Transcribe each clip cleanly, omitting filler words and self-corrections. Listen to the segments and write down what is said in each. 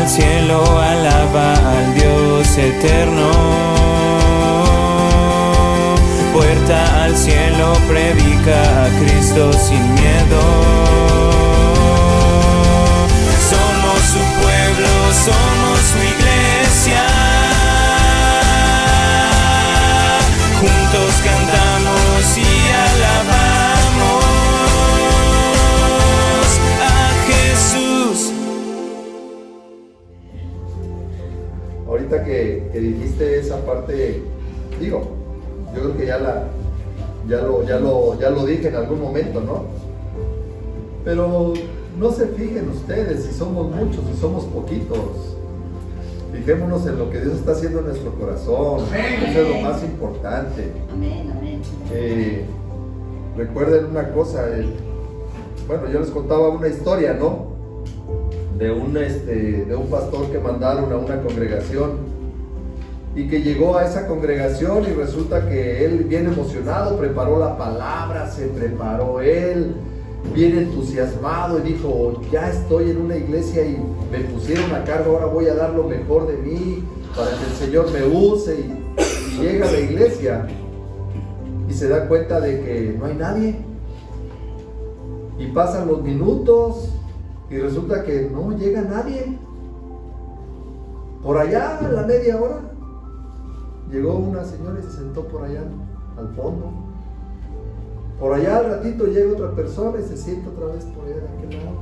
al cielo, alaba al Dios eterno. Puerta al cielo, predica a Cristo sin miedo. Somos su pueblo, somos su iglesia. Juntos cantamos y alabamos a Jesús. Ahorita que dijiste esa parte, digo, yo creo que ya lo dije en algún momento, ¿no? Pero no se fijen ustedes si somos muchos, si somos poquitos. Fijémonos en lo que Dios está haciendo en nuestro corazón. Eso es lo más importante. Amén, amén. Recuerden una cosa, bueno, yo les contaba una historia, ¿no? De un pastor que mandaron a una congregación y que llegó a esa congregación y resulta que él bien emocionado preparó la palabra, se preparó él bien entusiasmado y dijo, ya estoy en una iglesia y me pusieron a cargo, ahora voy a dar lo mejor de mí para que el Señor me use, y llega a la iglesia y se da cuenta de que no hay nadie y pasan los minutos y resulta que no llega nadie. Por allá a la media hora llegó una señora y se sentó por allá al fondo. Por allá al ratito llega otra persona y se sienta otra vez por allá de aquel lado.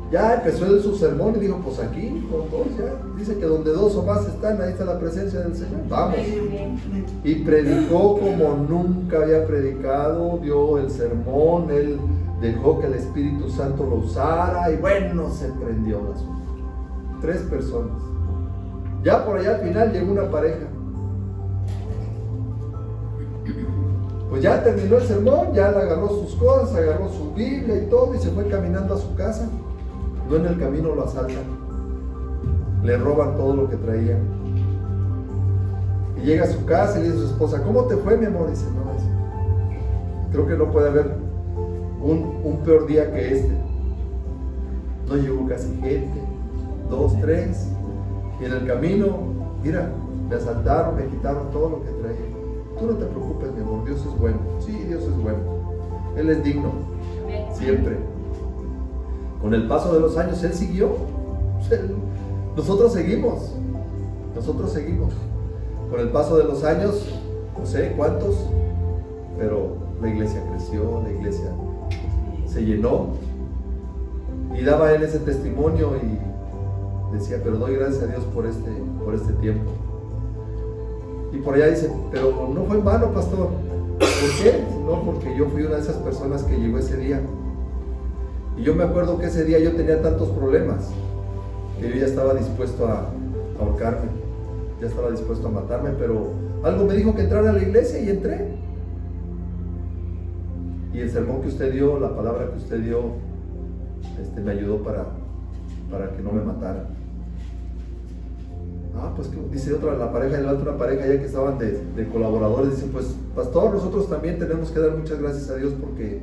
Ya empezó él su sermón y dijo, pues aquí, con dos, ya. Dice que donde dos o más están, ahí está la presencia del Señor. Vamos. Y predicó como nunca había predicado, dio el sermón, él dejó que el Espíritu Santo lo usara y bueno, se prendió el asunto. 3 personas. Ya por allá al final llegó una pareja. Pues ya terminó el sermón, ya le agarró sus cosas, agarró su Biblia y todo y se fue caminando a su casa. No, en el camino lo asaltan, le roban todo lo que traía. Y llega a su casa y le dice a su esposa, ¿cómo te fue, mi amor? Y dice, no, creo que no puede haber un peor día que este. No llegó casi gente, 2, 3, y en el camino, mira, me asaltaron, me quitaron todo lo que traía. Tú no te preocupes, mi amor, Dios es bueno. Sí, Dios es bueno. Él es digno, siempre. Con el paso de los años, Él siguió. Nosotros seguimos. Con el paso de los años, no sé cuántos, pero la iglesia creció, la iglesia se llenó. Y daba él ese testimonio y decía, pero doy gracias a Dios por este tiempo. Y por allá dice, pero no fue en vano, pastor. ¿Por qué? No, porque yo fui una de esas personas que llegó ese día. Y yo me acuerdo que ese día yo tenía tantos problemas que yo ya estaba dispuesto a ahorcarme, ya estaba dispuesto a matarme, pero algo me dijo que entrara a la iglesia y entré. Y el sermón que usted dio, la palabra que usted dio, me ayudó para que no me matara. Pues que dice la otra pareja ya que estaban de colaboradores, dice, pues pastor, nosotros también tenemos que dar muchas gracias a Dios porque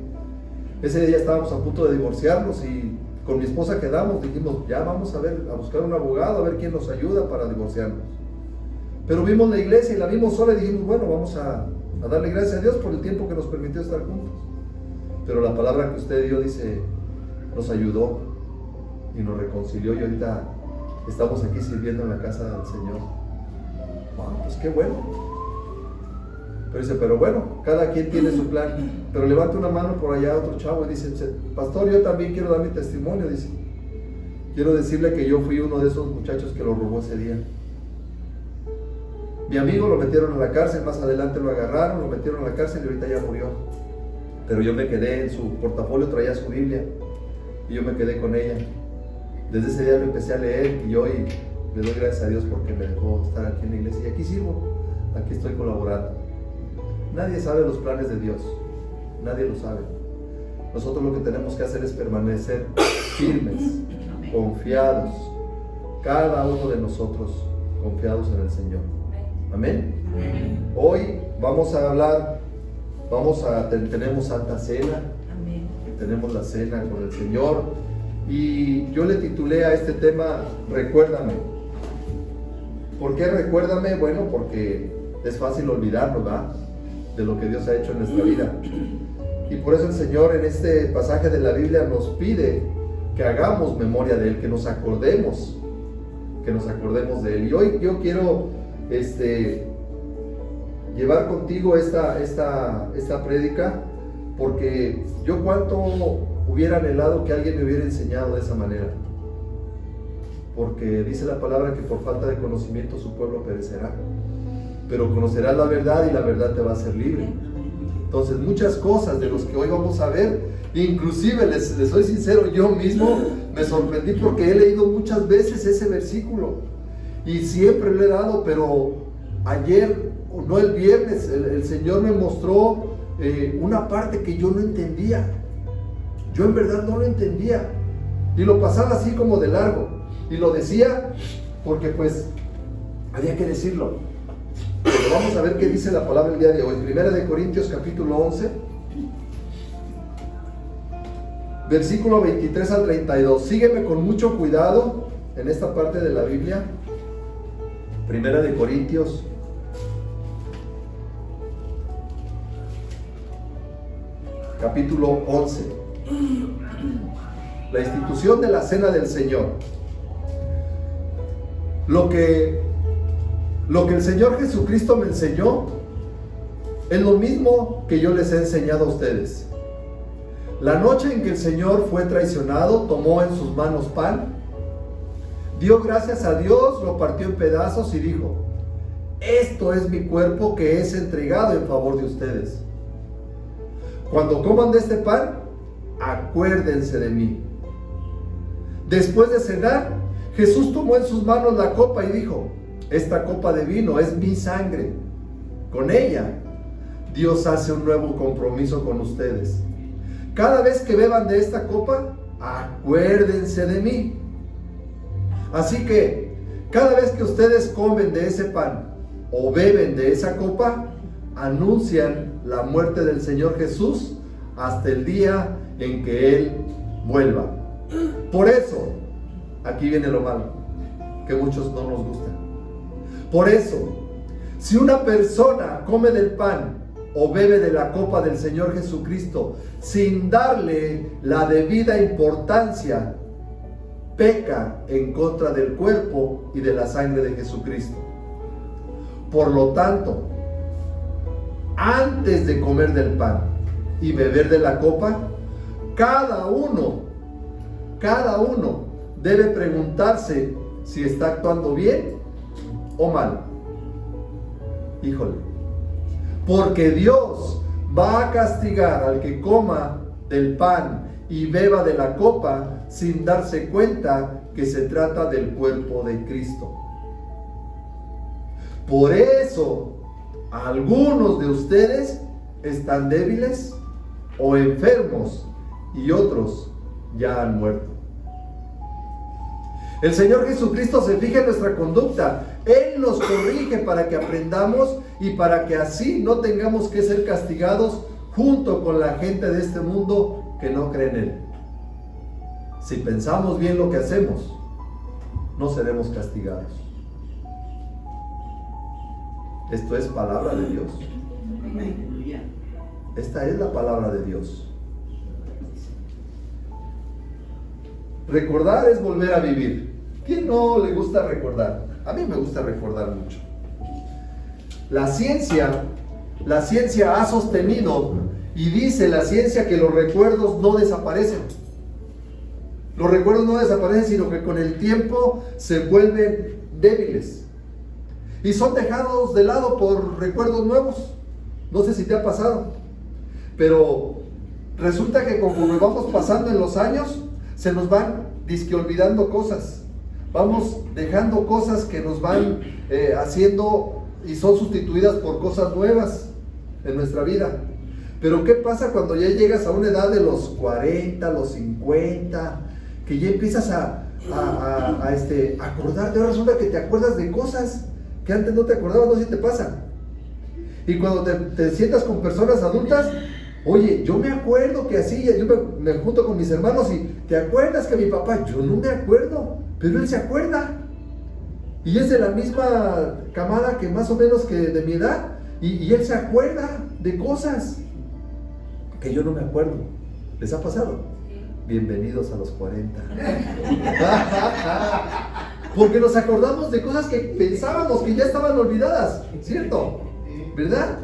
ese día estábamos a punto de divorciarnos y con mi esposa quedamos, dijimos, ya vamos a buscar un abogado, a ver quién nos ayuda para divorciarnos. Pero vimos la iglesia y la vimos sola y dijimos, bueno, vamos a darle gracias a Dios por el tiempo que nos permitió estar juntos. Pero la palabra que usted dio, dice, nos ayudó y nos reconcilió y ahorita estamos aquí sirviendo en la casa del Señor. Pues qué bueno. Pero dice, pero bueno, cada quien tiene su plan. Pero levanta una mano por allá otro chavo y dice, pastor, yo también quiero dar mi testimonio. Dice, quiero decirle que yo fui uno de esos muchachos que lo robó ese día. Mi amigo lo metieron a la cárcel, más adelante lo agarraron, lo metieron a la cárcel y ahorita ya murió. Pero yo me quedé, en su portafolio traía su Biblia y yo me quedé con ella. Desde ese día lo empecé a leer y hoy le doy gracias a Dios porque me dejó estar aquí en la iglesia y aquí sirvo, aquí estoy colaborando. Nadie sabe los planes de Dios, nadie lo sabe. Nosotros lo que tenemos que hacer es permanecer firmes, confiados, cada uno de nosotros confiados en el Señor. Amén. Hoy vamos a hablar, tenemos Santa Cena, tenemos la cena con el Señor Y yo le titulé a este tema Recuérdame. ¿Por qué recuérdame? Bueno, porque es fácil olvidarnos, ¿verdad?, de lo que Dios ha hecho en nuestra vida. Y por eso el Señor en este pasaje de la Biblia nos pide que hagamos memoria de Él, que nos acordemos de Él. Y hoy yo quiero llevar contigo esta prédica, porque yo cuánto hubiera anhelado que alguien me hubiera enseñado de esa manera. Porque dice la palabra que por falta de conocimiento su pueblo perecerá, pero conocerás la verdad y la verdad te va a hacer libre. Entonces muchas cosas de los que hoy vamos a ver, inclusive les soy sincero, yo mismo me sorprendí porque he leído muchas veces ese versículo y siempre lo he dado, pero ayer, o no, el viernes, el Señor me mostró una parte que yo no entendía. Yo en verdad no lo entendía y lo pasaba así como de largo, y lo decía porque pues había que decirlo. Pero vamos a ver qué dice la palabra el día de hoy. Primera de Corintios capítulo 11, versículo 23 al 32. Sígueme con mucho cuidado en esta parte de la Biblia. Primera de Corintios capítulo 11. La institución de la cena del Señor. Lo que el Señor Jesucristo me enseñó es lo mismo que yo les he enseñado a ustedes. La noche en que el Señor fue traicionado, tomó en sus manos pan, dio gracias a Dios, lo partió en pedazos y dijo: esto es mi cuerpo que es entregado en favor de ustedes. Cuando coman de este pan, acuérdense de mí. Después de cenar, Jesús tomó en sus manos la copa y dijo: esta copa de vino es mi sangre. Con ella, Dios hace un nuevo compromiso con ustedes. Cada vez que beban de esta copa, acuérdense de mí. Así que, cada vez que ustedes comen de ese pan o beben de esa copa, anuncian la muerte del Señor Jesús hasta el día en que Él vuelva. Por eso, aquí viene lo malo, que muchos no nos gusta. Por eso, si una persona come del pan o bebe de la copa del Señor Jesucristo sin darle la debida importancia, peca en contra del cuerpo y de la sangre de Jesucristo. Por lo tanto, antes de comer del pan y beber de la copa, cada uno debe preguntarse si está actuando bien o mal. Híjole, porque Dios va a castigar al que coma del pan y beba de la copa sin darse cuenta que se trata del cuerpo de Cristo. Por eso, algunos de ustedes están débiles o enfermos y otros ya han muerto. El Señor Jesucristo se fija en nuestra conducta. Él nos corrige para que aprendamos y para que así no tengamos que ser castigados junto con la gente de este mundo que no cree en Él. Si pensamos bien lo que hacemos, no seremos castigados. Esto es palabra de Dios. Esta es la palabra de Dios. Recordar es volver a vivir. ¿Quién no le gusta recordar? A mí me gusta recordar mucho. La ciencia ha sostenido y dice la ciencia que los recuerdos no desaparecen. Los recuerdos no desaparecen, sino que con el tiempo se vuelven débiles y son dejados de lado por recuerdos nuevos. No sé si te ha pasado, pero resulta que conforme vamos pasando en los años, se nos van dizque olvidando cosas. Vamos dejando cosas que nos van haciendo y son sustituidas por cosas nuevas en nuestra vida. Pero ¿qué pasa cuando ya llegas a una edad de los 40, los 50, que ya empiezas a acordarte? Ahora resulta que te acuerdas de cosas que antes no te acordabas. No sé si te pasa. Y cuando te sientas con personas adultas, Oye, yo me acuerdo que así, yo me junto con mis hermanos y ¿te acuerdas que mi papá? Yo no me acuerdo, pero él se acuerda. Y es de la misma camada que más o menos que de mi edad. Y él se acuerda de cosas que yo no me acuerdo. ¿Les ha pasado? Bienvenidos a los 40. Porque nos acordamos de cosas que pensábamos que ya estaban olvidadas, ¿cierto? ¿Verdad?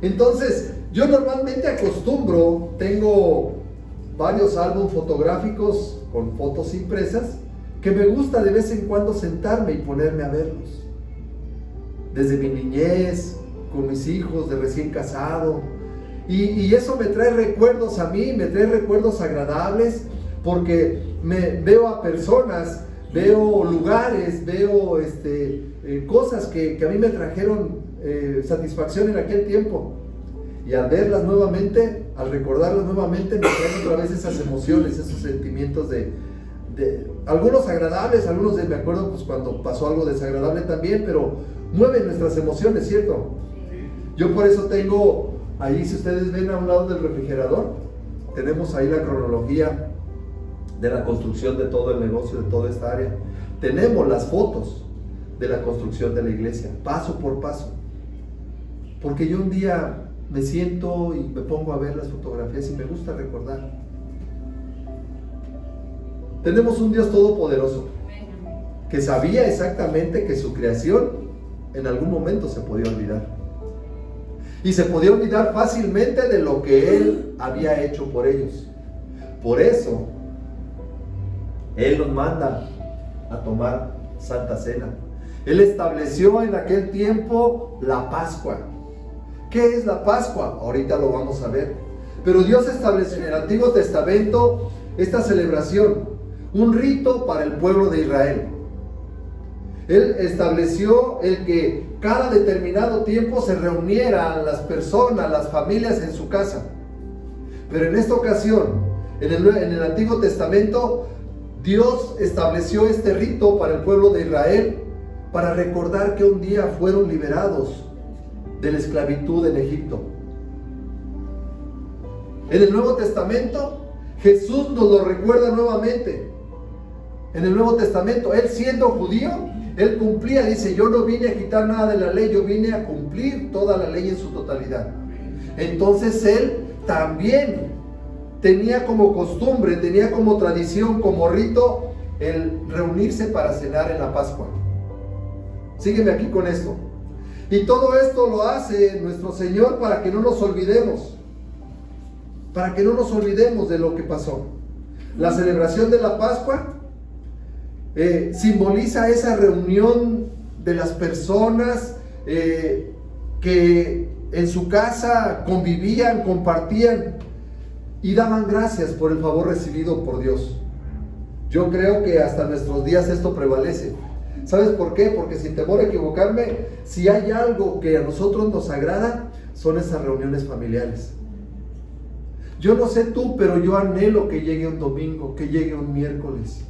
Entonces, yo normalmente acostumbro, tengo varios álbumes fotográficos con fotos impresas, que me gusta de vez en cuando sentarme y ponerme a verlos. Desde mi niñez, con mis hijos, de recién casado. Y eso me trae recuerdos a mí, me trae recuerdos agradables, porque veo a personas, veo lugares, veo cosas que a mí me trajeron satisfacción en aquel tiempo. Y al verlas nuevamente, al recordarlas nuevamente, me traen otra vez esas emociones, esos sentimientos de algunos agradables, algunos me acuerdo pues cuando pasó algo desagradable también, pero mueven nuestras emociones, ¿cierto? Yo por eso tengo ahí, si ustedes ven a un lado del refrigerador, tenemos ahí la cronología de la construcción de todo el negocio, de toda esta área. Tenemos las fotos de la construcción de la iglesia, paso por paso. Porque yo un día me siento y me pongo a ver las fotografías y me gusta recordar. Tenemos un Dios todopoderoso que sabía exactamente que su creación en algún momento se podía olvidar. Y se podía olvidar fácilmente de lo que Él había hecho por ellos. Por eso, Él nos manda a tomar Santa Cena. Él estableció en aquel tiempo la Pascua. ¿Qué es la Pascua? Ahorita lo vamos a ver. Pero Dios estableció en el Antiguo Testamento esta celebración, un rito para el pueblo de Israel. Él estableció el que cada determinado tiempo se reunieran las personas, las familias en su casa. Pero en esta ocasión, en el Antiguo Testamento, Dios estableció este rito para el pueblo de Israel para recordar que un día fueron liberados de la esclavitud en Egipto. En el Nuevo Testamento, Jesús nos lo recuerda nuevamente. En el Nuevo Testamento, Él siendo judío, Él cumplía, dice, yo no vine a quitar nada de la ley, yo vine a cumplir toda la ley en su totalidad. Entonces Él también tenía como costumbre, tenía como tradición, como rito, el reunirse para cenar en la Pascua. Sígueme aquí con esto. Y todo esto lo hace nuestro Señor para que no nos olvidemos. Para que no nos olvidemos de lo que pasó. La celebración de la Pascua simboliza esa reunión de las personas que en su casa convivían, compartían y daban gracias por el favor recibido por Dios. Yo creo que hasta nuestros días esto prevalece. ¿Sabes por qué? Porque sin temor a equivocarme, si hay algo que a nosotros nos agrada, son esas reuniones familiares. Yo no sé tú, pero yo anhelo que llegue un domingo, que llegue un miércoles,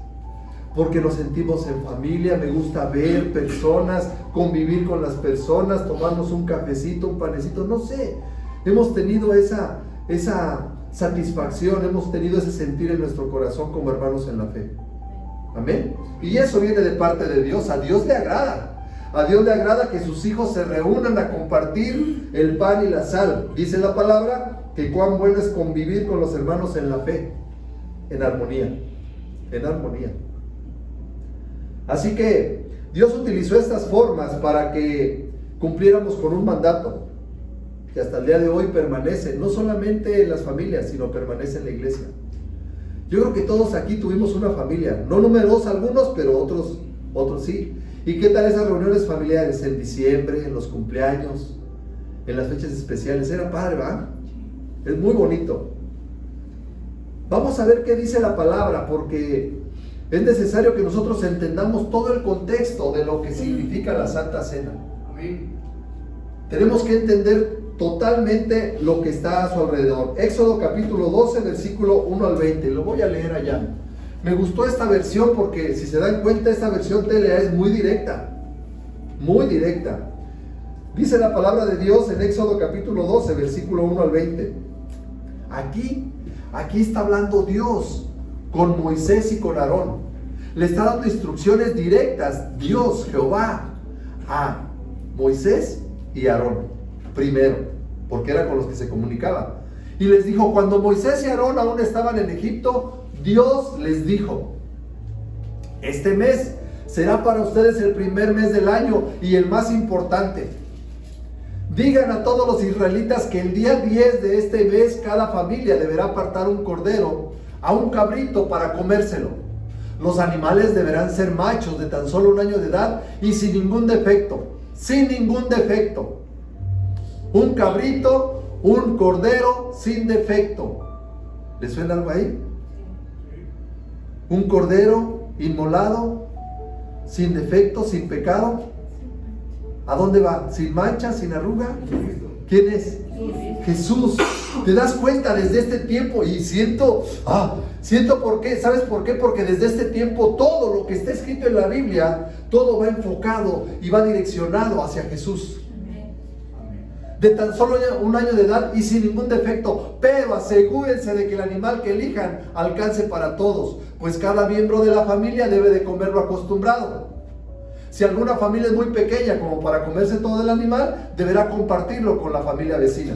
porque nos sentimos en familia. Me gusta ver personas, convivir con las personas, tomarnos un cafecito, un panecito, no sé. Hemos tenido esa satisfacción, hemos tenido ese sentir en nuestro corazón como hermanos en la fe. Amén. Y eso viene de parte de Dios. A Dios le agrada. A Dios le agrada que sus hijos se reúnan a compartir el pan y la sal. Dice la palabra que cuán bueno es convivir con los hermanos en la fe, en armonía. En armonía. Así que Dios utilizó estas formas para que cumpliéramos con un mandato que hasta el día de hoy permanece, no solamente en las familias, sino permanece en la iglesia. Yo creo que todos aquí tuvimos una familia, no numerosa algunos, pero otros sí. ¿Y qué tal esas reuniones familiares? En diciembre, en los cumpleaños, en las fechas especiales. Era padre, ¿verdad? Es muy bonito. Vamos a ver qué dice la palabra, porque es necesario que nosotros entendamos todo el contexto de lo que significa la Santa Cena. Amén. Tenemos que entender totalmente lo que está a su alrededor. Éxodo capítulo 12, versículo 1 al 20. Lo voy a leer allá. Me gustó esta versión porque, si se dan cuenta, esta versión TLA es muy directa. Muy directa. Dice la palabra de Dios en Éxodo capítulo 12, versículo 1 al 20. Aquí está hablando Dios con Moisés y con Aarón. Le está dando instrucciones directas, Dios, Jehová, a Moisés y Aarón, primero, porque era con los que se comunicaba. Y les dijo, cuando Moisés y Aarón aún estaban en Egipto, Dios les dijo, este mes será para ustedes el primer mes del año y el más importante. Digan a todos los israelitas que el día 10 de este mes cada familia deberá apartar un cordero a un cabrito para comérselo. Los animales deberán ser machos de tan solo 1 año de edad y sin ningún defecto. Sin ningún defecto. Un cabrito, un cordero sin defecto. ¿Les suena algo ahí? Un cordero inmolado, sin defecto, sin pecado. ¿A dónde va? ¿Sin mancha, sin arruga? ¿Quién es? Jesús. ¿Te das cuenta desde este tiempo? Y siento por qué. ¿Sabes por qué? Porque desde este tiempo todo lo que está escrito en la Biblia, todo va enfocado y va direccionado hacia Jesús. De tan solo 1 año de edad y sin ningún defecto, pero asegúrense de que el animal que elijan alcance para todos, pues cada miembro de la familia debe de comerlo acostumbrado. Si alguna familia es muy pequeña como para comerse todo el animal, deberá compartirlo con la familia vecina.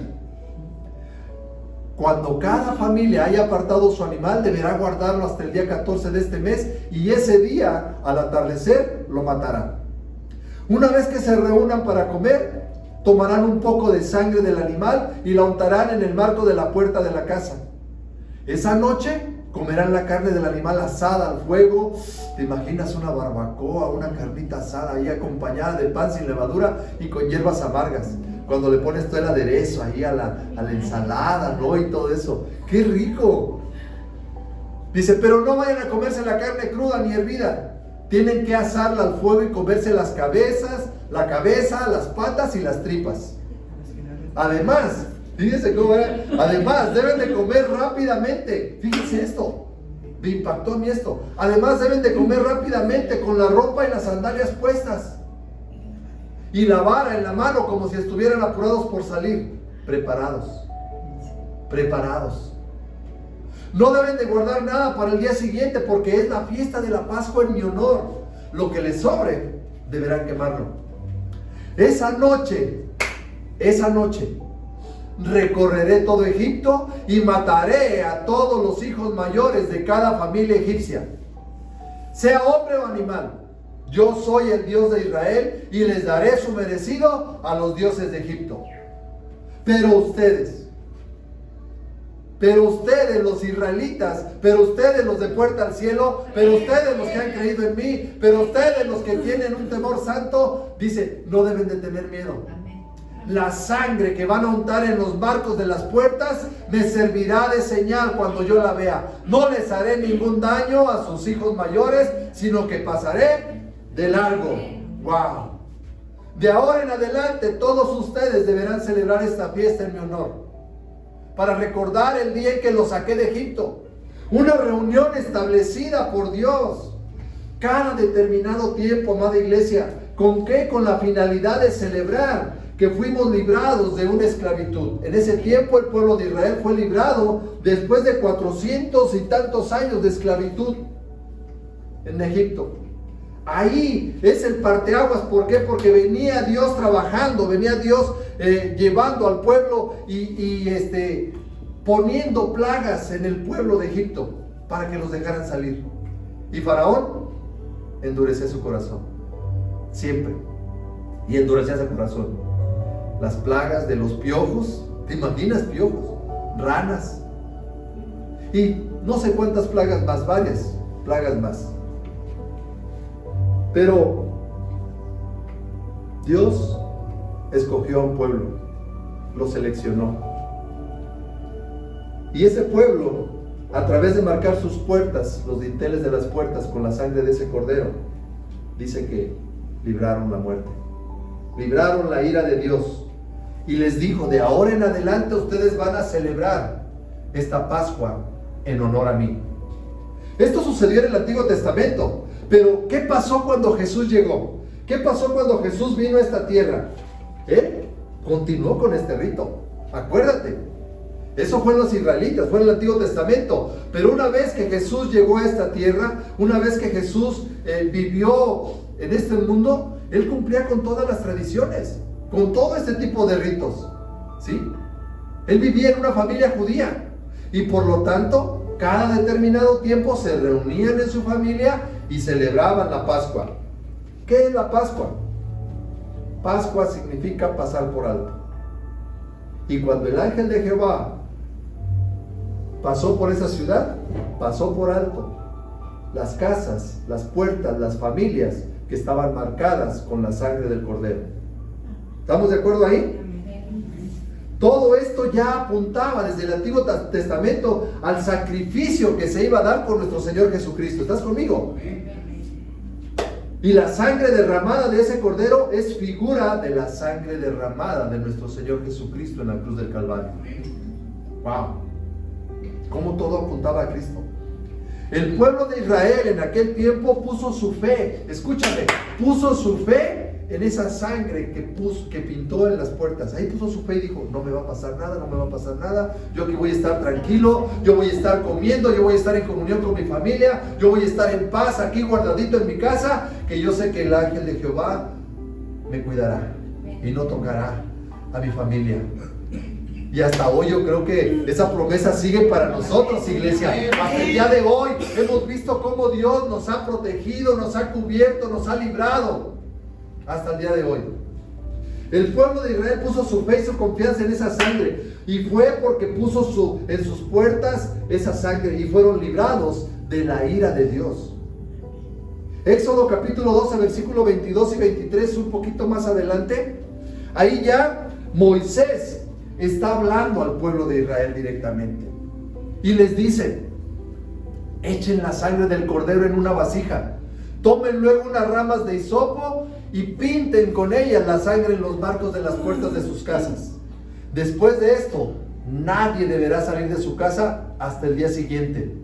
Cuando cada familia haya apartado su animal, deberá guardarlo hasta el día 14 de este mes y ese día, al atardecer, lo matará. Una vez que se reúnan para comer, tomarán un poco de sangre del animal y la untarán en el marco de la puerta de la casa. Esa noche comerán la carne del animal asada al fuego. ¿Te imaginas una barbacoa, una carnita asada ahí acompañada de pan sin levadura y con hierbas amargas? Cuando le pones todo el aderezo ahí a la ensalada, ¿no? Y todo eso. ¡Qué rico! Dice, pero no vayan a comerse la carne cruda ni hervida. Tienen que asarla al fuego y comerse las cabezas, la cabeza, las patas y las tripas. Además, fíjense cómo era. Además, deben de comer rápidamente. Fíjense esto. Me impactó a mí esto. Además, deben de comer rápidamente con la ropa y las sandalias puestas. Y la vara en la mano como si estuvieran apurados por salir. Preparados. Preparados. No deben de guardar nada para el día siguiente porque es la fiesta de la Pascua en mi honor. Lo que les sobre, deberán quemarlo. Esa noche, recorreré todo Egipto y mataré a todos los hijos mayores de cada familia egipcia, sea hombre o animal. Yo soy el Dios de Israel y les daré su merecido a los dioses de Egipto. Pero ustedes los israelitas, pero ustedes los de Puerta al Cielo, pero ustedes los que han creído en mí, pero ustedes los que tienen un temor santo, dice, no deben de tener miedo. La sangre que van a untar en los marcos de las puertas me servirá de señal cuando yo la vea. No les haré ningún daño a sus hijos mayores, sino que pasaré de largo. ¡Wow! De ahora en adelante todos ustedes deberán celebrar esta fiesta en mi honor, para recordar el día en que los saqué de Egipto. Una reunión establecida por Dios cada determinado tiempo, amada iglesia. ¿Con qué? Con la finalidad de celebrar que fuimos librados de una esclavitud. En ese tiempo el pueblo de Israel fue librado después de 400 y tantos años de esclavitud en Egipto. Ahí es el parteaguas. ¿Por qué? Porque venía Dios trabajando, venía Dios llevando al pueblo y poniendo plagas en el pueblo de Egipto para que los dejaran salir. Y Faraón endureció su corazón, siempre, y endurecía su corazón. Las plagas de los piojos, ¿te imaginas piojos? Ranas, y no sé cuántas plagas más, varias plagas más. Pero Dios escogió a un pueblo, lo seleccionó. Y ese pueblo, a través de marcar sus puertas, los dinteles de las puertas con la sangre de ese cordero, dice que libraron la muerte, libraron la ira de Dios. Y les dijo, de ahora en adelante ustedes van a celebrar esta Pascua en honor a mí. Esto sucedió en el Antiguo Testamento. Pero ¿qué pasó cuando Jesús llegó? ¿Qué pasó cuando Jesús vino a esta tierra? Él continuó con este rito. Acuérdate, Eso fue en los israelitas, fue en el Antiguo Testamento. Pero una vez que Jesús llegó a esta tierra, una vez que Jesús vivió en este mundo, Él cumplía con todas las tradiciones, con todo este tipo de ritos, ¿sí? Él vivía en una familia judía y por lo tanto, cada determinado tiempo se reunían en su familia y celebraban la Pascua. ¿Qué es la Pascua? Pascua significa pasar por alto. Y cuando el ángel de Jehová pasó por esa ciudad, pasó por alto las casas, las puertas, las familias que estaban marcadas con la sangre del Cordero. ¿Estamos de acuerdo ahí? Todo esto ya apuntaba desde el Antiguo Testamento al sacrificio que se iba a dar por nuestro Señor Jesucristo. ¿Estás conmigo? Y la sangre derramada de ese Cordero es figura de la sangre derramada de nuestro Señor Jesucristo en la cruz del Calvario. ¡Wow! Cómo todo apuntaba a Cristo. El pueblo de Israel en aquel tiempo puso su fe, escúchame, puso su fe en esa sangre que pintó en las puertas. Ahí puso su fe y dijo, no me va a pasar nada, no me va a pasar nada. Yo aquí voy a estar tranquilo, yo voy a estar comiendo, yo voy a estar en comunión con mi familia, yo voy a estar en paz aquí guardadito en mi casa, que yo sé que el ángel de Jehová me cuidará y no tocará a mi familia. Y hasta hoy yo creo que esa promesa sigue para nosotros, iglesia. Hasta el día de hoy hemos visto cómo Dios nos ha protegido, nos ha cubierto, nos ha librado. Hasta el día de hoy. El pueblo de Israel puso su fe y su confianza en esa sangre. Y fue porque puso en sus puertas esa sangre y fueron librados de la ira de Dios. Éxodo capítulo 12, versículo 22 y 23, un poquito más adelante. Ahí ya Moisés está hablando al pueblo de Israel directamente. Y les dice, echen la sangre del cordero en una vasija. Tomen luego unas ramas de hisopo y pinten con ellas la sangre en los marcos de las puertas de sus casas. Después de esto, nadie deberá salir de su casa hasta el día siguiente.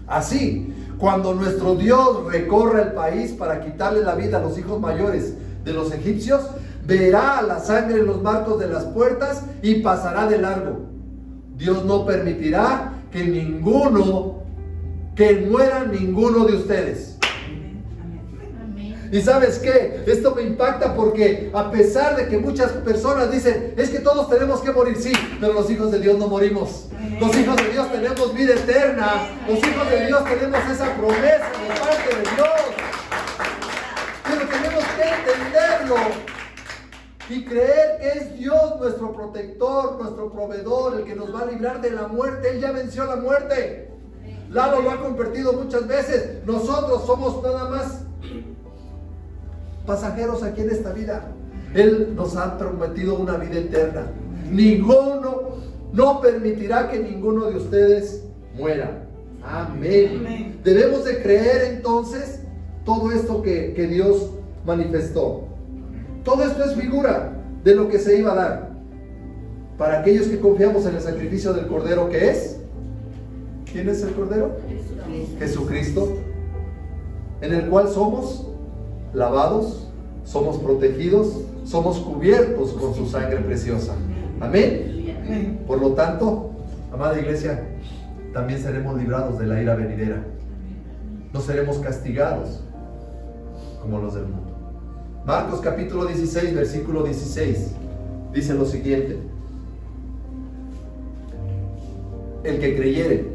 Así, cuando nuestro Dios recorra el país para quitarle la vida a los hijos mayores de los egipcios, verá la sangre en los marcos de las puertas y pasará de largo. Dios no permitirá que muera ninguno de ustedes. Y ¿sabes qué? Esto me impacta porque a pesar de que muchas personas dicen, es que todos tenemos que morir, sí, pero los hijos de Dios no morimos. Los hijos de Dios tenemos vida eterna. Los hijos de Dios tenemos esa promesa de parte de Dios. Pero tenemos que entenderlo y creer que es Dios nuestro protector, nuestro proveedor, el que nos va a librar de la muerte. Él ya venció la muerte. Lalo lo ha convertido muchas veces. Nosotros somos nada más pasajeros aquí en esta vida. Él nos ha prometido una vida eterna. No permitirá que ninguno de ustedes muera. Amén. Debemos de creer entonces todo esto que Dios manifestó. Todo esto es figura de lo que se iba a dar para aquellos que confiamos en el sacrificio del Cordero, que es. ¿Quién es el Cordero? Jesucristo, en el cual somos lavados, somos protegidos, somos cubiertos con su sangre preciosa. Amén. Por lo tanto, amada iglesia, también seremos librados de la ira venidera. No seremos castigados como los del mundo. Marcos capítulo 16, versículo 16, dice lo siguiente: el que creyere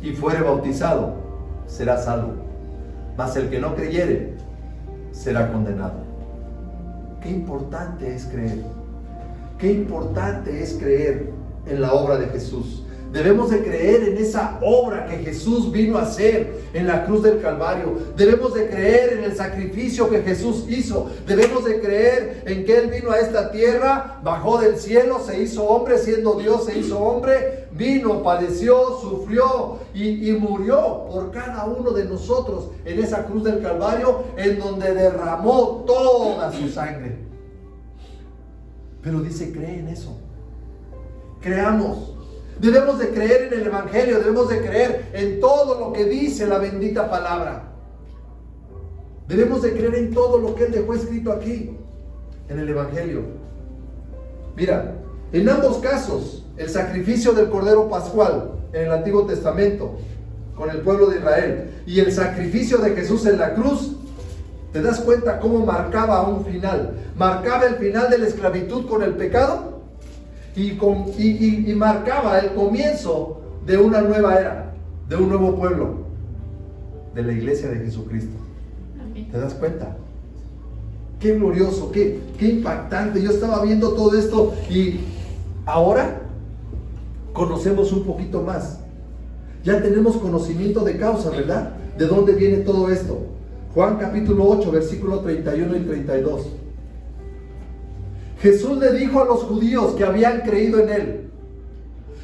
y fuere bautizado será salvo, mas el que no creyere será condenado. Qué importante es creer. Qué importante es creer en la obra de Jesús. Debemos de creer en esa obra que Jesús vino a hacer en la cruz del Calvario. Debemos de creer en el sacrificio que Jesús hizo. Debemos de creer en que Él vino a esta tierra, bajó del cielo, se hizo hombre, siendo Dios se hizo hombre, vino, padeció, sufrió y murió por cada uno de nosotros en esa cruz del Calvario, en donde derramó toda su sangre. Pero dice, cree en eso. Creamos. Debemos de creer en el Evangelio, debemos de creer en todo lo que dice la bendita palabra. Debemos de creer en todo lo que Él dejó escrito aquí, en el Evangelio. Mira, en ambos casos, el sacrificio del Cordero Pascual en el Antiguo Testamento con el pueblo de Israel y el sacrificio de Jesús en la cruz, ¿te das cuenta cómo marcaba un final? Marcaba el final de la esclavitud con el pecado y marcaba el comienzo de una nueva era, de un nuevo pueblo, de la iglesia de Jesucristo. ¿Te das cuenta? Qué glorioso, qué impactante. Yo estaba viendo todo esto y ahora conocemos un poquito más. Ya tenemos conocimiento de causa, ¿verdad? ¿De dónde viene todo esto? Juan capítulo 8, versículo 31 y 32. Jesús le dijo a los judíos que habían creído en él: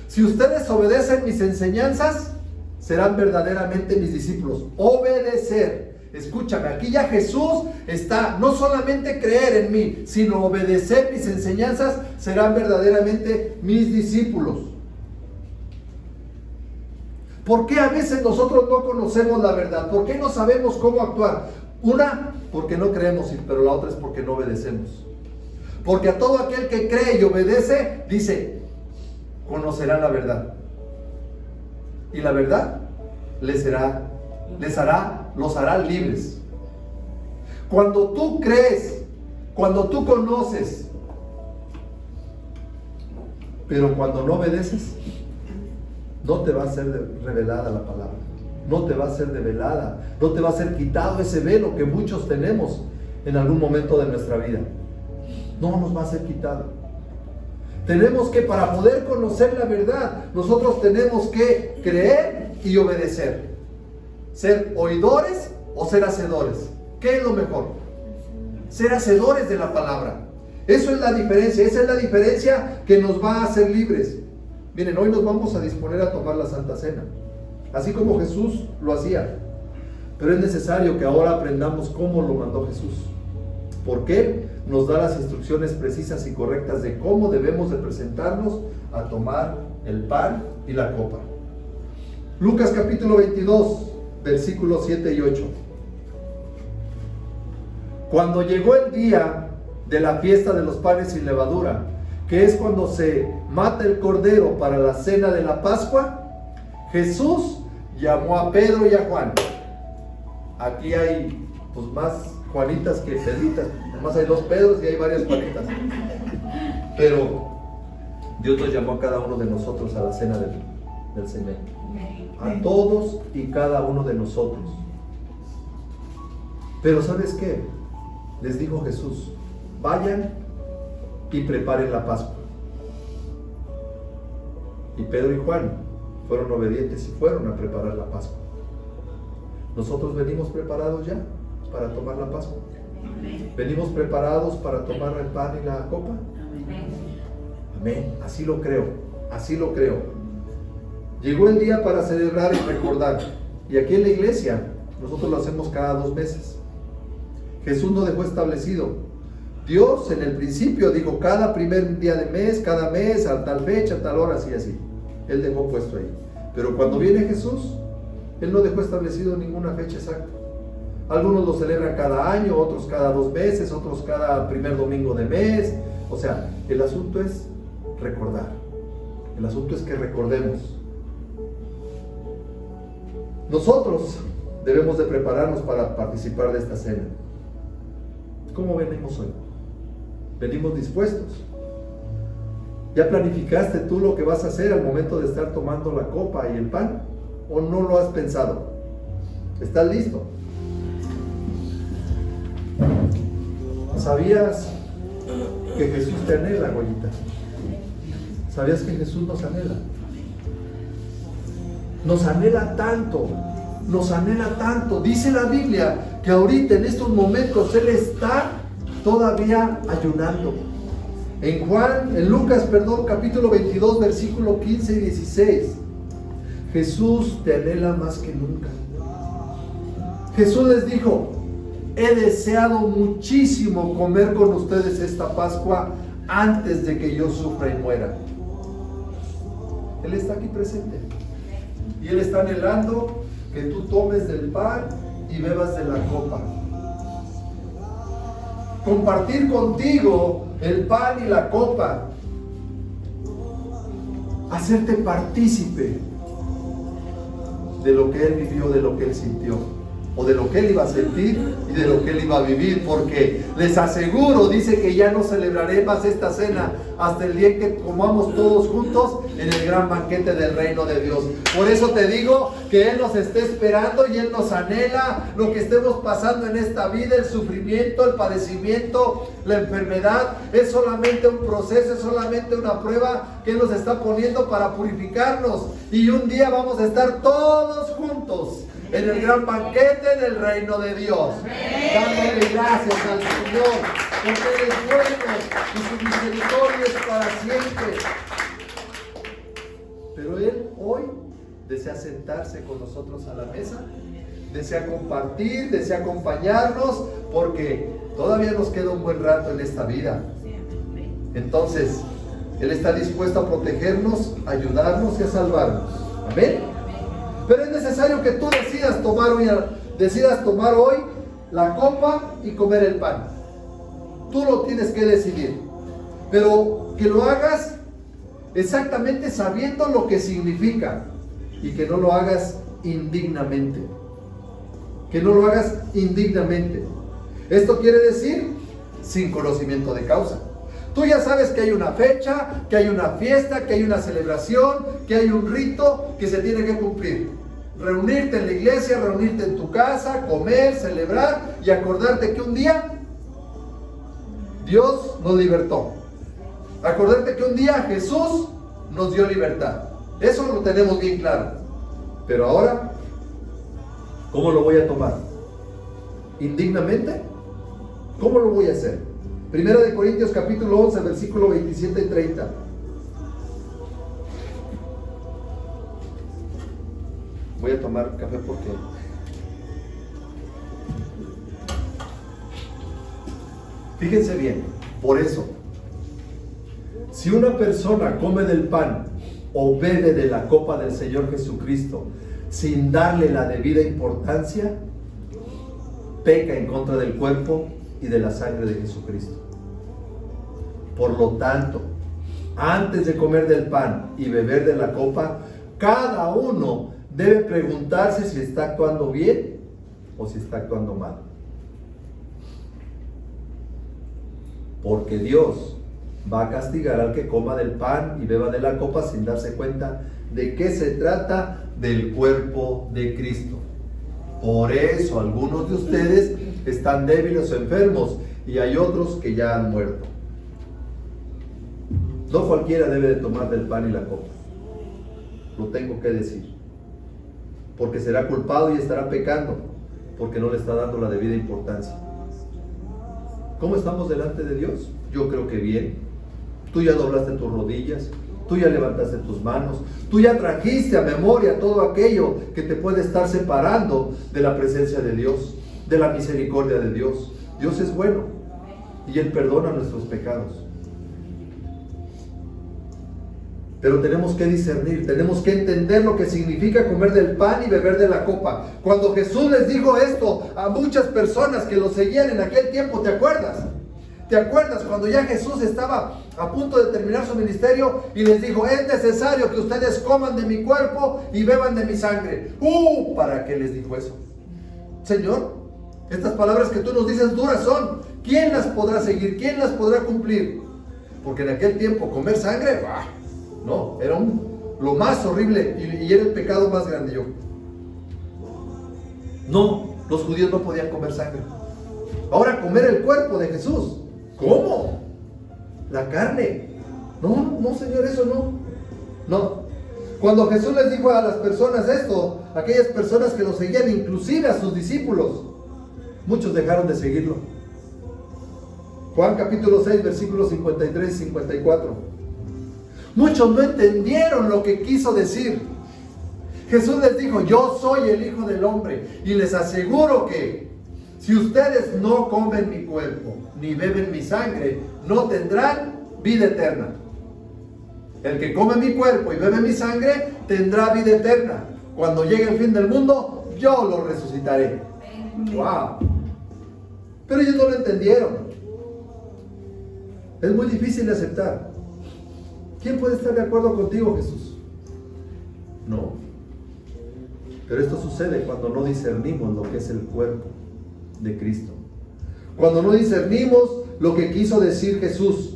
si ustedes obedecen mis enseñanzas, serán verdaderamente mis discípulos. Obedecer. Escúchame, aquí ya Jesús está, no solamente creer en mí, sino obedecer mis enseñanzas, serán verdaderamente mis discípulos. ¿Por qué a veces nosotros no conocemos la verdad? ¿Por qué no sabemos cómo actuar? Una, porque no creemos, pero la otra es porque no obedecemos. Porque a todo aquel que cree y obedece, dice, conocerá la verdad. Y la verdad los hará libres. Cuando tú crees, cuando tú conoces, pero cuando no obedeces, no te va a ser revelada la palabra, no te va a ser revelada, no te va a ser quitado ese velo que muchos tenemos en algún momento de nuestra vida. No nos va a ser quitado. Tenemos que, para poder conocer la verdad, nosotros tenemos que creer y obedecer. Ser oidores o ser hacedores. ¿Qué es lo mejor? Ser hacedores de la palabra. Eso es la diferencia. Esa es la diferencia que nos va a hacer libres. Miren, hoy nos vamos a disponer a tomar la Santa Cena, así como Jesús lo hacía. Pero es necesario que ahora aprendamos cómo lo mandó Jesús, porque nos da las instrucciones precisas y correctas de cómo debemos de presentarnos a tomar el pan y la copa. Lucas capítulo 22, versículos 7 y 8. Cuando llegó el día de la fiesta de los panes sin levadura, que es cuando se mata el cordero para la cena de la Pascua, Jesús llamó a Pedro y a Juan. Aquí hay pues más Juanitas que Pedritas, además hay dos Pedros y hay varias Juanitas. Pero Dios nos llamó a cada uno de nosotros a la cena del Señor. A todos y cada uno de nosotros. Pero ¿sabes qué? Les dijo Jesús: vayan y preparen la Pascua. Y Pedro y Juan fueron obedientes y fueron a preparar la Pascua. Nosotros venimos preparados ya para tomar la Pascua. Venimos preparados para tomar el pan y la copa. Amén. Así lo creo. Así lo creo. Llegó el día para celebrar y recordar. Y aquí en la iglesia nosotros lo hacemos cada 2 meses. Jesús nos dejó establecido. Dios en el principio dijo cada primer día de mes, cada mes, a tal fecha, a tal hora, así, así. Él dejó puesto ahí. Pero cuando viene Jesús, Él no dejó establecido ninguna fecha exacta. Algunos lo celebran cada año, otros cada 2 meses, otros cada primer domingo de mes. O sea, el asunto es recordar. El asunto es que recordemos. Nosotros debemos de prepararnos para participar de esta cena. ¿Cómo venimos hoy? ¿Venimos dispuestos? ¿Ya planificaste tú lo que vas a hacer al momento de estar tomando la copa y el pan? ¿O no lo has pensado? ¿Estás listo? ¿Sabías que Jesús te anhela, Goyita? ¿Sabías que Jesús nos anhela? Nos anhela tanto, nos anhela tanto. Dice la Biblia que ahorita en estos momentos Él está todavía ayunando. En Lucas, capítulo 22, versículo 15 y 16, Jesús te anhela más que nunca. Jesús les dijo: he deseado muchísimo comer con ustedes esta Pascua antes de que yo sufra y muera. Él está aquí presente. Y Él está anhelando que tú tomes del pan y bebas de la copa. Compartir contigo el pan y la copa. hacerte partícipe de lo que Él vivió, de lo que Él sintió, o de lo que Él iba a sentir y de lo que Él iba a vivir, porque les aseguro, dice que ya no celebraré más esta cena hasta el día en que comamos todos juntos en el gran banquete del reino de Dios. Por eso te digo que Él nos está esperando y Él nos anhela lo que estemos pasando en esta vida, el sufrimiento, el padecimiento, la enfermedad. Es solamente un proceso, es solamente una prueba que Él nos está poniendo para purificarnos, y un día vamos a estar todos juntos en el gran banquete del reino de Dios, dándole gracias al Señor, porque Él es bueno y su misericordia es para siempre. Pero Él hoy desea sentarse con nosotros a la mesa, desea compartir, desea acompañarnos, porque todavía nos queda un buen rato en esta vida. Entonces, Él está dispuesto a protegernos, a ayudarnos y a salvarnos. Amén. Pero es necesario que tú decidas tomar hoy la copa y comer el pan. Tú lo tienes que decidir. Pero que lo hagas exactamente sabiendo lo que significa, y que no lo hagas indignamente. Que no lo hagas indignamente. Esto quiere decir sin conocimiento de causa. Tú ya sabes que hay una fecha, que hay una fiesta, que hay una celebración, que hay un rito que se tiene que cumplir. Reunirte en la iglesia, reunirte en tu casa, comer, celebrar y acordarte que un día Dios nos libertó. Acordarte que un día Jesús nos dio libertad. Eso lo tenemos bien claro. Pero ahora, ¿cómo lo voy a tomar? ¿Indignamente? ¿Cómo lo voy a hacer? Primera de Corintios capítulo 11, versículo 27 y 30. Voy a tomar café porque fíjense bien, por eso, si una persona come del pan o bebe de la copa del Señor Jesucristo sin darle la debida importancia, peca en contra del cuerpo y de la sangre de Jesucristo. Por lo tanto, antes de comer del pan y beber de la copa, cada uno debe preguntarse si está actuando bien o si está actuando mal. Porque Dios va a castigar al que coma del pan y beba de la copa sin darse cuenta de qué se trata del cuerpo de Cristo. Por eso algunos de ustedes están débiles o enfermos, y hay otros que ya han muerto. No cualquiera debe de tomar del pan y la copa. Lo tengo que decir. Porque será culpado y estará pecando, porque no le está dando la debida importancia. ¿Cómo estamos delante de Dios? Yo creo que bien. Tú ya doblaste tus rodillas, tú ya levantaste tus manos, tú ya trajiste a memoria todo aquello que te puede estar separando de la presencia de Dios, de la misericordia de Dios. Dios es bueno y Él perdona nuestros pecados. Pero tenemos que discernir, tenemos que entender lo que significa comer del pan y beber de la copa. Cuando Jesús les dijo esto a muchas personas que lo seguían en aquel tiempo, ¿te acuerdas? ¿Te acuerdas cuando ya Jesús estaba a punto de terminar su ministerio y les dijo: es necesario que ustedes coman de mi cuerpo y beban de mi sangre? ¿Para qué les dijo eso? Señor, estas palabras que tú nos dices duras son. ¿Quién las podrá seguir? ¿Quién las podrá cumplir? Porque en aquel tiempo comer sangre, no, era lo más horrible y era el pecado más grande. No, los judíos no podían comer sangre. Ahora comer el cuerpo de Jesús. ¿Cómo? La carne. No, Señor, eso no. Cuando Jesús les dijo a las personas esto, aquellas personas que lo seguían, inclusive a sus discípulos, muchos dejaron de seguirlo. Juan capítulo 6, versículos 53 y 54. Muchos no entendieron lo que quiso decir. Jesús les dijo: yo soy el Hijo del Hombre, y les aseguro que si ustedes no comen mi cuerpo ni beben mi sangre, no tendrán vida eterna. El que come mi cuerpo y bebe mi sangre tendrá vida eterna. Cuando llegue el fin del mundo, yo lo resucitaré. ¡Wow! Pero ellos no lo entendieron. Es muy difícil de aceptar. ¿Quién puede estar de acuerdo contigo, Jesús? No. Pero esto sucede cuando no discernimos lo que es el cuerpo de Cristo. Cuando no discernimos lo que quiso decir Jesús.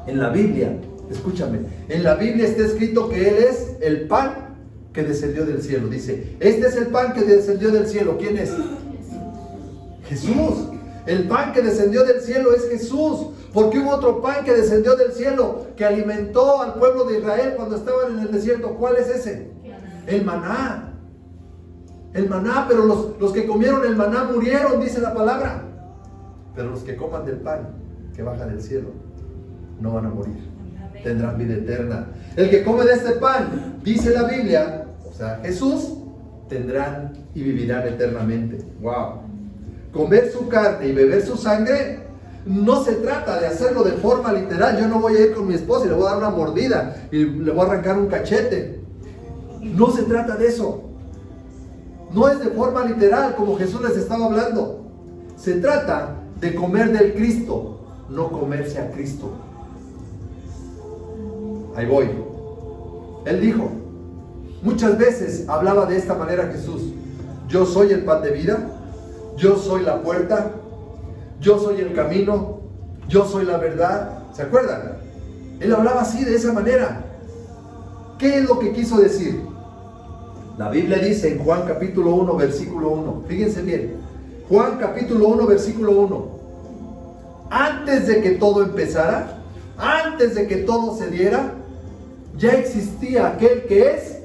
En la Biblia, escúchame, en la Biblia está escrito que Él es el pan que descendió del cielo. Dice, este es el pan que descendió del cielo. ¿Quién es? Jesús. El pan que descendió del cielo es Jesús. Porque hubo otro pan que descendió del cielo, que alimentó al pueblo de Israel cuando estaban en el desierto. ¿Cuál es ese? El maná. El maná, pero los que comieron el maná murieron, dice la palabra. Pero los que coman del pan que baja del cielo no van a morir, tendrán vida eterna. El que come de este pan, dice la Biblia, o sea, Jesús, tendrán y vivirán eternamente. Wow. Comer su carne y beber su sangre no se trata de hacerlo de forma literal. Yo no voy a ir con mi esposa y le voy a dar una mordida y le voy a arrancar un cachete. No se trata de eso. No es de forma literal como Jesús les estaba hablando. Se trata de comer del Cristo, no comerse a Cristo. Ahí voy. Él dijo, muchas veces hablaba de esta manera Jesús: yo soy el pan de vida, yo soy la puerta, yo soy el camino, yo soy la verdad. ¿Se acuerdan? Él hablaba así, de esa manera. ¿Qué es lo que quiso decir? La Biblia dice en Juan capítulo 1, versículo 1. Fíjense bien. Juan capítulo 1, versículo 1. Antes de que todo empezara, antes de que todo se diera, ya existía aquel que es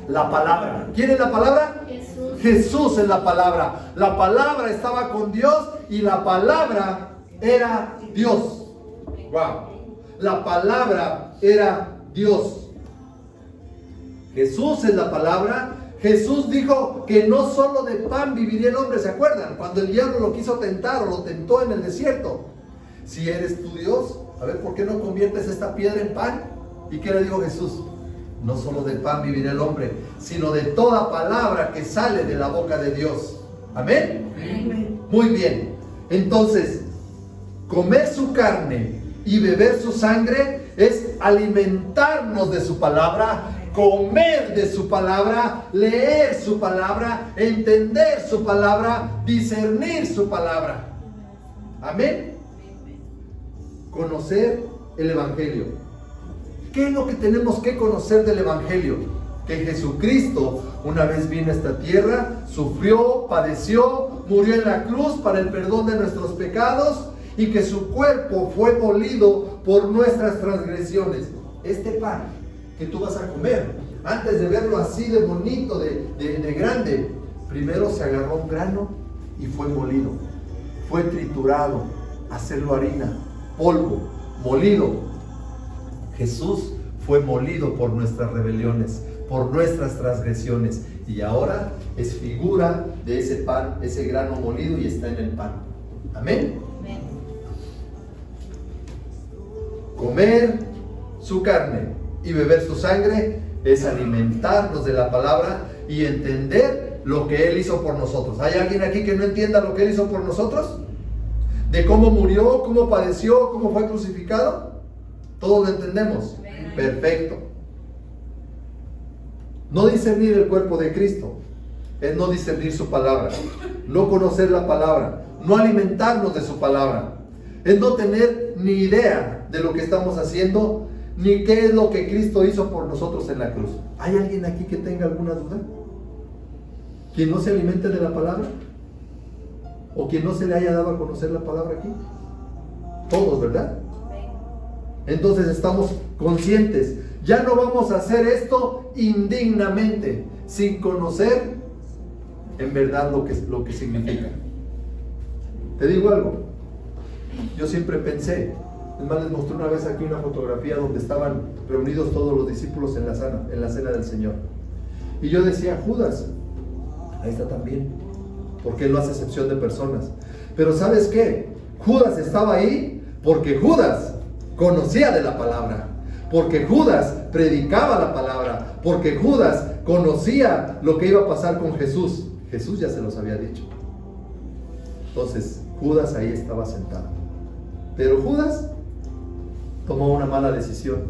la palabra. ¿Quién es la palabra? Jesús. Jesús es la palabra. La palabra estaba con Dios y la palabra era Dios. Wow. La palabra era Dios. Jesús es la palabra. Jesús dijo que no solo de pan viviría el hombre. ¿Se acuerdan? Cuando el diablo lo quiso tentar o lo tentó en el desierto. Si eres tu Dios, a ver, ¿por qué no conviertes esta piedra en pan? ¿Y qué le dijo Jesús? No solo de pan vivirá el hombre, sino de toda palabra que sale de la boca de Dios. ¿Amén? Amén. Muy bien. Entonces, comer su carne y beber su sangre es alimentarnos de su palabra, comer de su palabra, leer su palabra, entender su palabra, discernir su palabra. Amén. Conocer el Evangelio. ¿Qué es lo que tenemos que conocer del Evangelio? Que Jesucristo una vez vino a esta tierra, sufrió, padeció, murió en la cruz para el perdón de nuestros pecados y que su cuerpo fue molido por nuestras transgresiones. Este pan que tú vas a comer, antes de verlo así de bonito, de grande, primero se agarró un grano y fue molido, fue triturado, hacerlo harina, polvo, molido. Jesús fue molido por nuestras rebeliones, por nuestras transgresiones, y ahora es figura de ese pan, ese grano molido, y está en el pan. Amén. Amén. Comer su carne y beber su sangre es alimentarnos de la palabra y entender lo que Él hizo por nosotros. ¿Hay alguien aquí que no entienda lo que Él hizo por nosotros? De cómo murió, cómo padeció, cómo fue crucificado. ¿Todos lo entendemos? Amén. Perfecto. No discernir el cuerpo de Cristo es no discernir su palabra, no conocer la palabra, no alimentarnos de su palabra, es no tener ni idea de lo que estamos haciendo, ni qué es lo que Cristo hizo por nosotros en la cruz. ¿Hay alguien aquí que tenga alguna duda? ¿Quien no se alimente de la palabra? ¿O quien no se le haya dado a conocer la palabra aquí? Todos, ¿verdad? Entonces estamos conscientes. Ya no vamos a hacer esto indignamente, sin conocer en verdad lo que significa. Te digo algo. Yo siempre pensé, es más, les mostré una vez aquí una fotografía donde estaban reunidos todos los discípulos en la cena del Señor. Y yo decía, Judas, ahí está también, porque él no hace excepción de personas. Pero ¿sabes qué? Judas estaba ahí porque Judas conocía de la palabra, porque Judas predicaba la palabra, porque Judas conocía lo que iba a pasar con Jesús. Jesús ya se los había dicho. Entonces Judas ahí estaba sentado, pero Judas tomó una mala decisión.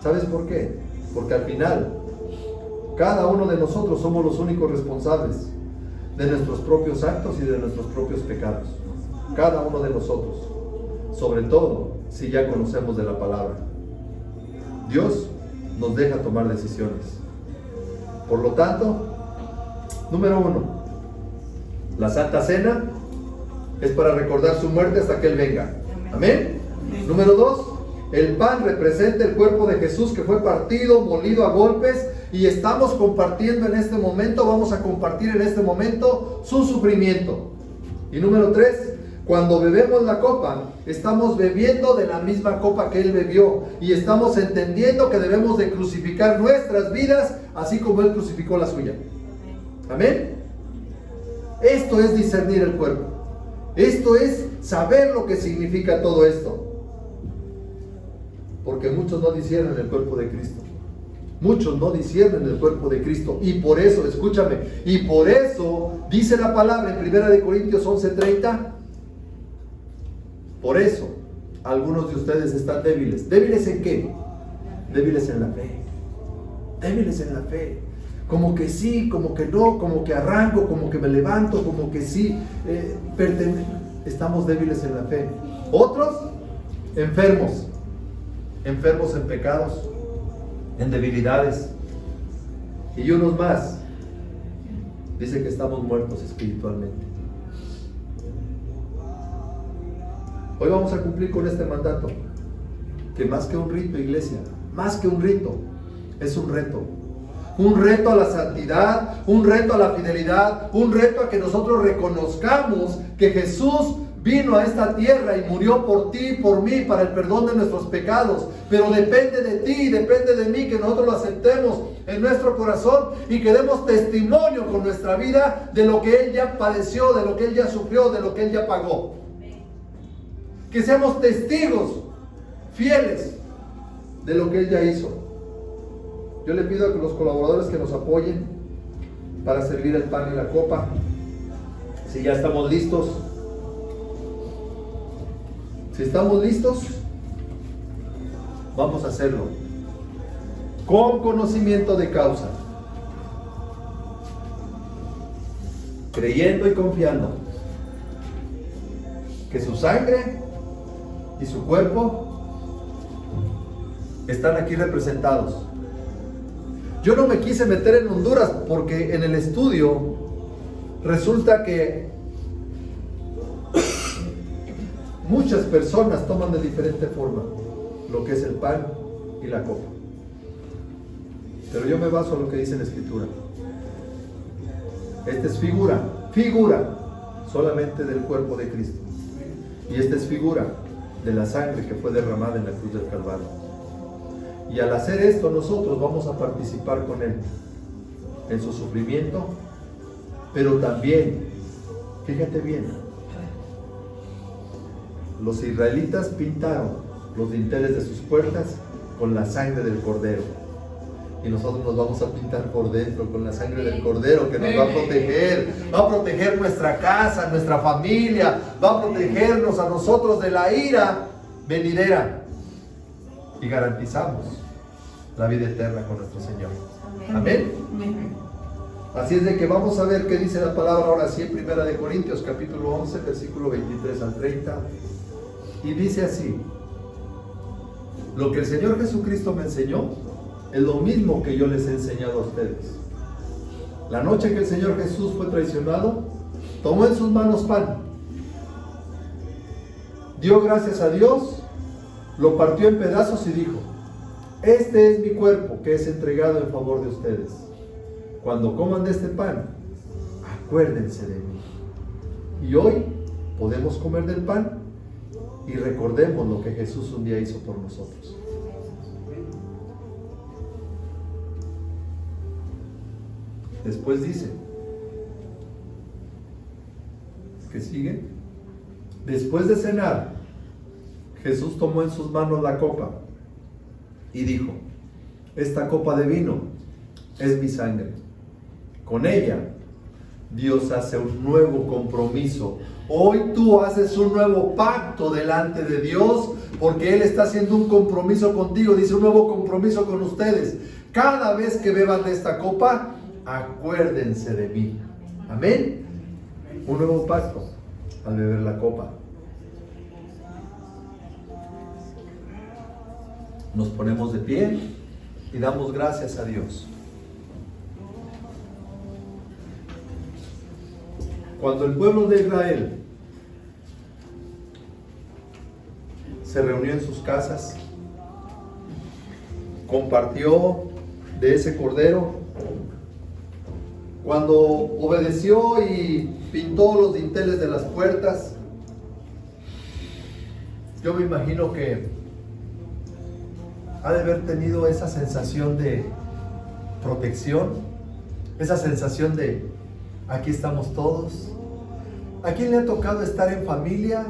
¿Sabes por qué? Porque al final, cada uno de nosotros somos los únicos responsables de nuestros propios actos y de nuestros propios pecados. Cada uno de nosotros. Sobre todo, si ya conocemos de la palabra. Dios nos deja tomar decisiones. Por lo tanto, número 1, la Santa Cena es para recordar su muerte hasta que Él venga. Amén. Número 2, el pan representa el cuerpo de Jesús que fue partido, molido a golpes, y estamos compartiendo en este momento, vamos a compartir en este momento su sufrimiento. Y número 3, cuando bebemos la copa, estamos bebiendo de la misma copa que Él bebió, y estamos entendiendo que debemos de crucificar nuestras vidas así como Él crucificó la suya. Amén. Esto es discernir el cuerpo. Esto es saber lo que significa todo esto. Porque muchos no disciernen el cuerpo de Cristo. Muchos no disciernen el cuerpo de Cristo. Y por eso, escúchame, y por eso dice la palabra en 1 Corintios 11:30. Por eso, algunos de ustedes están débiles. ¿Débiles en qué? Débiles en la fe. Débiles en la fe. Como que sí, como que no, como que arranco, como que me levanto, como que sí. Estamos débiles en la fe. Otros, enfermos. Enfermos en pecados, en debilidades. Y unos más, dice que estamos muertos espiritualmente. Hoy vamos a cumplir con este mandato, que más que un rito, iglesia, más que un rito, es un reto. Un reto a la santidad, un reto a la fidelidad, un reto a que nosotros reconozcamos que Jesús vino a esta tierra y murió por ti y por mí para el perdón de nuestros pecados. Pero depende de ti y depende de mí que nosotros lo aceptemos en nuestro corazón y que demos testimonio con nuestra vida de lo que Él ya padeció, de lo que Él ya sufrió, de lo que Él ya pagó. Que seamos testigos fieles de lo que Él ya hizo. Yo le pido a los colaboradores que nos apoyen para servir el pan y la copa. Si ya estamos listos. Si estamos listos, vamos a hacerlo con conocimiento de causa, creyendo y confiando que su sangre y su cuerpo están aquí representados. Yo no me quise meter en Honduras porque en el estudio resulta que muchas personas toman de diferente forma lo que es el pan y la copa. Pero yo me baso en lo que dice la Escritura. Esta es figura solamente del cuerpo de Cristo. Y esta es figura de la sangre que fue derramada en la cruz del Calvario. Y al hacer esto nosotros vamos a participar con Él en su sufrimiento, pero también, fíjate bien, los israelitas pintaron los dinteles de sus puertas con la sangre del Cordero. Y nosotros nos vamos a pintar por dentro con la sangre del Cordero que nos va a proteger nuestra casa, nuestra familia, va a protegernos a nosotros de la ira venidera. Y garantizamos la vida eterna con nuestro Señor. Amén. Así es de que vamos a ver qué dice la palabra ahora sí en 1 Corintios capítulo 11, versículo 23 al 30. Y dice así: lo que el Señor Jesucristo me enseñó es lo mismo que yo les he enseñado a ustedes. La noche que el Señor Jesús fue traicionado, tomó en sus manos pan, dio gracias a Dios, lo partió en pedazos y dijo: este es mi cuerpo que es entregado en favor de ustedes. Cuando coman de este pan, acuérdense de mí. Y hoy podemos comer del pan y recordemos lo que Jesús un día hizo por nosotros. Después dice, ¿qué sigue? Después de cenar, Jesús tomó en sus manos la copa y dijo: esta copa de vino es mi sangre. Con ella Dios hace un nuevo compromiso. Hoy tú haces un nuevo pacto delante de Dios porque Él está haciendo un compromiso contigo. Dice, un nuevo compromiso con ustedes. Cada vez que beban de esta copa, acuérdense de mí. Amén. Un nuevo pacto al beber la copa. Nos ponemos de pie y damos gracias a Dios. Cuando el pueblo de Israel se reunió en sus casas, compartió de ese cordero, cuando obedeció y pintó los dinteles de las puertas, yo me imagino que ha de haber tenido esa sensación de protección, esa sensación de aquí estamos todos. ¿A quién le ha tocado estar en familia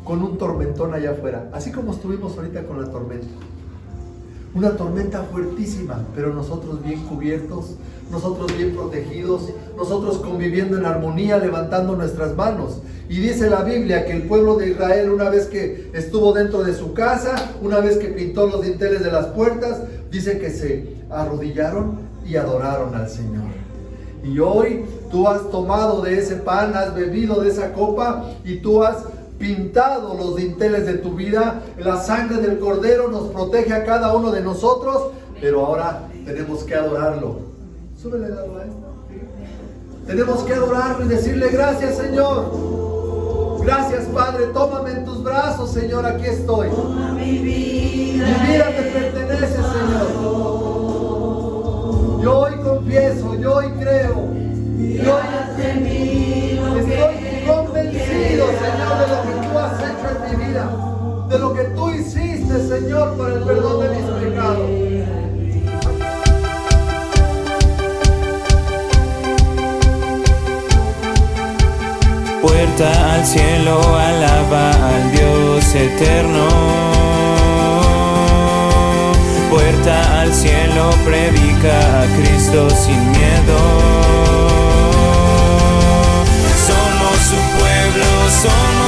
con un tormentón allá afuera? Así como estuvimos ahorita con la tormenta. Una tormenta fuertísima, pero nosotros bien cubiertos, nosotros bien protegidos, nosotros conviviendo en armonía, levantando nuestras manos. Y dice la Biblia que el pueblo de Israel, una vez que estuvo dentro de su casa, una vez que pintó los dinteles de las puertas, dice que se arrodillaron y adoraron al Señor. Y hoy tú has tomado de ese pan, has bebido de esa copa y tú has pintado los dinteles de tu vida. La sangre del Cordero nos protege a cada uno de nosotros, pero ahora tenemos que adorarlo. Súbele la a esto. Tenemos que adorarlo y decirle gracias, Señor. Gracias, Padre. Tómame en tus brazos, Señor. Aquí estoy. Mi vida te pertenece, Señor. Yo hoy confieso, yo hoy creo, yo hoy estoy convencido, Señor, de lo que tú has hecho en mi vida, de lo que tú hiciste, Señor, para el perdón de mis pecados. Puerta al cielo, alaba al Dios eterno. Puerta al cielo, predica a Cristo sin miedo. Somos su pueblo, somos